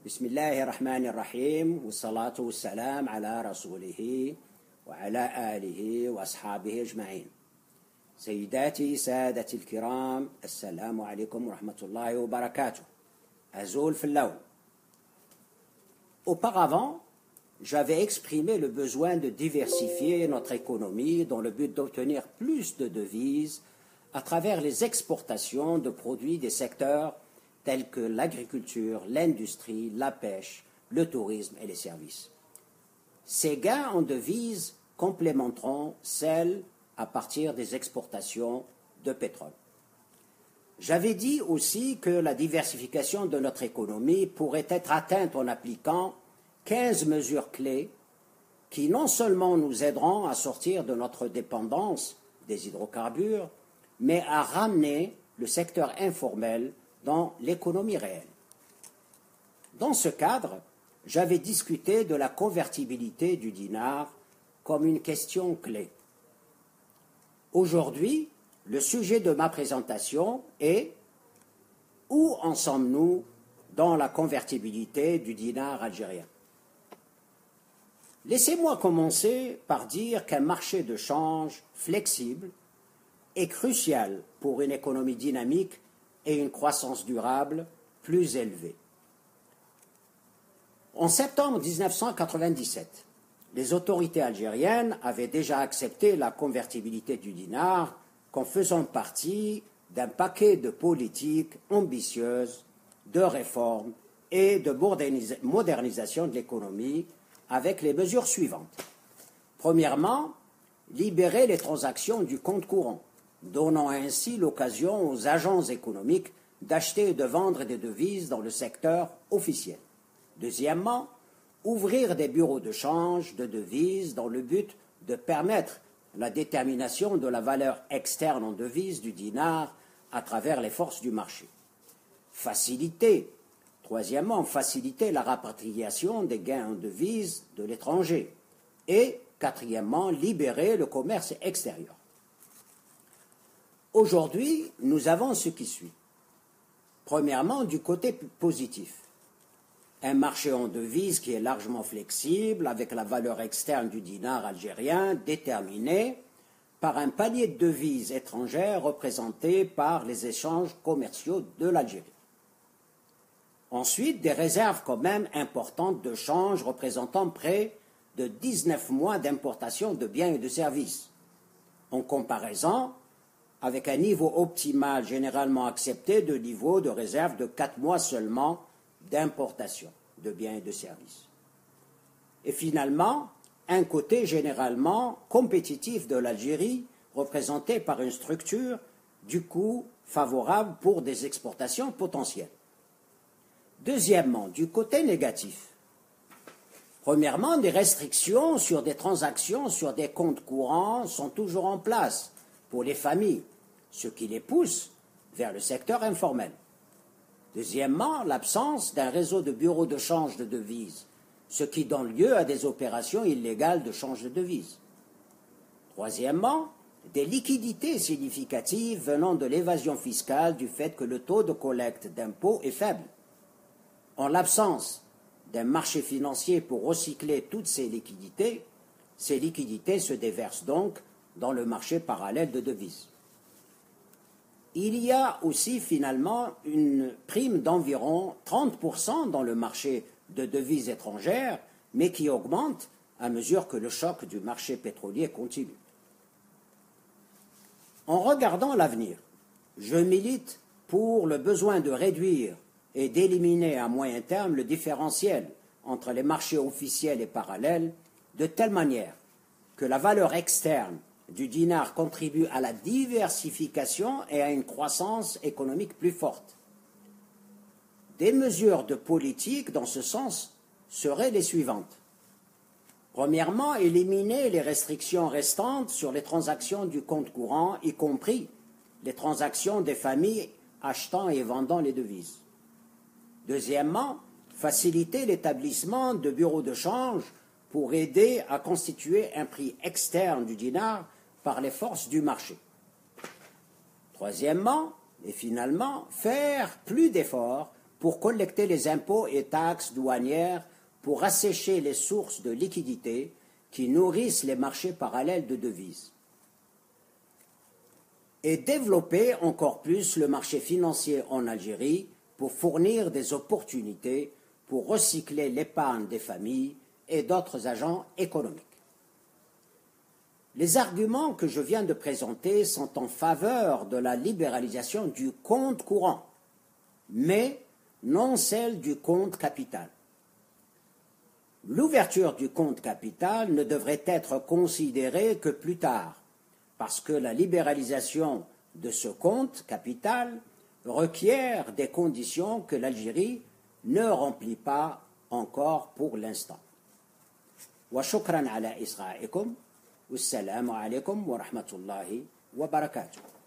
بسم الله الرحمن الرحيم والصلاة والسلام على رسوله وعلى آله وأصحابه أجمعين. سيداتي سادتي الكرام، السلام عليكم ورحمة الله وبركاته. Azul Flow. Auparavant, j'avais exprimé le besoin de diversifier notre économie dans le but d'obtenir plus de devises à travers les exportations de produits des secteurs tels que l'agriculture, l'industrie, la pêche, le tourisme et les services. Ces gains en devises complémenteront celles à partir des exportations de pétrole. J'avais dit aussi que la diversification de notre économie pourrait être atteinte en appliquant 15 mesures clés qui non seulement nous aideront à sortir de notre dépendance des hydrocarbures, mais à ramener le secteur informel dans l'économie réelle. Dans ce cadre, j'avais discuté de la convertibilité du dinar comme une question clé. Aujourd'hui, le sujet de ma présentation est « Où en sommes-nous dans la convertibilité du dinar algérien ?» Laissez-moi commencer par dire qu'un marché de change flexible est crucial pour une économie dynamique et une croissance durable plus élevée. En septembre 1997, les autorités algériennes avaient déjà accepté la convertibilité du dinar comme faisant partie d'un paquet de politiques ambitieuses, de réformes et de modernisation de l'économie avec les mesures suivantes. Premièrement, libérer les transactions du compte courant, donnant ainsi l'occasion aux agents économiques d'acheter et de vendre des devises dans le secteur officiel. Deuxièmement, ouvrir des bureaux de change de devises dans le but de permettre la détermination de la valeur externe en devises du dinar à travers les forces du marché. Troisièmement, faciliter la rapatriation des gains en devises de l'étranger. Et quatrièmement, libérer le commerce extérieur. Aujourd'hui, nous avons ce qui suit. Premièrement, du côté positif, un marché en devises qui est largement flexible, avec la valeur externe du dinar algérien déterminée par un panier de devises étrangères représenté par les échanges commerciaux de l'Algérie. Ensuite, des réserves quand même importantes de change représentant près de 19 mois d'importation de biens et de services, en comparaison avec un niveau optimal généralement accepté de niveau de réserve de 4 mois seulement d'importation de biens et de services. Et finalement, un côté généralement compétitif de l'Algérie, représenté par une structure du coût favorable pour des exportations potentielles. Deuxièmement, du côté négatif. Premièrement, des restrictions sur des transactions sur des comptes courants sont toujours en place pour les familles, ce qui les pousse vers le secteur informel. Deuxièmement, l'absence d'un réseau de bureaux de change de devises, ce qui donne lieu à des opérations illégales de change de devises. Troisièmement, des liquidités significatives venant de l'évasion fiscale du fait que le taux de collecte d'impôts est faible. En l'absence d'un marché financier pour recycler toutes ces liquidités se déversent donc dans le marché parallèle de devises. Il y a aussi finalement une prime d'environ 30% dans le marché de devises étrangères, mais qui augmente à mesure que le choc du marché pétrolier continue. En regardant l'avenir, je milite pour le besoin de réduire et d'éliminer à moyen terme le différentiel entre les marchés officiels et parallèles, de telle manière que la valeur externe du dinar contribue à la diversification et à une croissance économique plus forte. Des mesures de politique dans ce sens seraient les suivantes. Premièrement, éliminer les restrictions restantes sur les transactions du compte courant, y compris les transactions des familles achetant et vendant les devises. Deuxièmement, faciliter l'établissement de bureaux de change pour aider à constituer un prix externe du dinar par les forces du marché. Troisièmement, et finalement, faire plus d'efforts pour collecter les impôts et taxes douanières pour assécher les sources de liquidités qui nourrissent les marchés parallèles de devises. Et développer encore plus le marché financier en Algérie pour fournir des opportunités pour recycler l'épargne des familles et d'autres agents économiques. Les arguments que je viens de présenter sont en faveur de la libéralisation du compte courant, mais non celle du compte capital. L'ouverture du compte capital ne devrait être considérée que plus tard, parce que la libéralisation de ce compte capital requiert des conditions que l'Algérie ne remplit pas encore pour l'instant. Wa shukran ala isra'ikum. Wassalamu alaikum wa rahmatullahi wa barakatuh.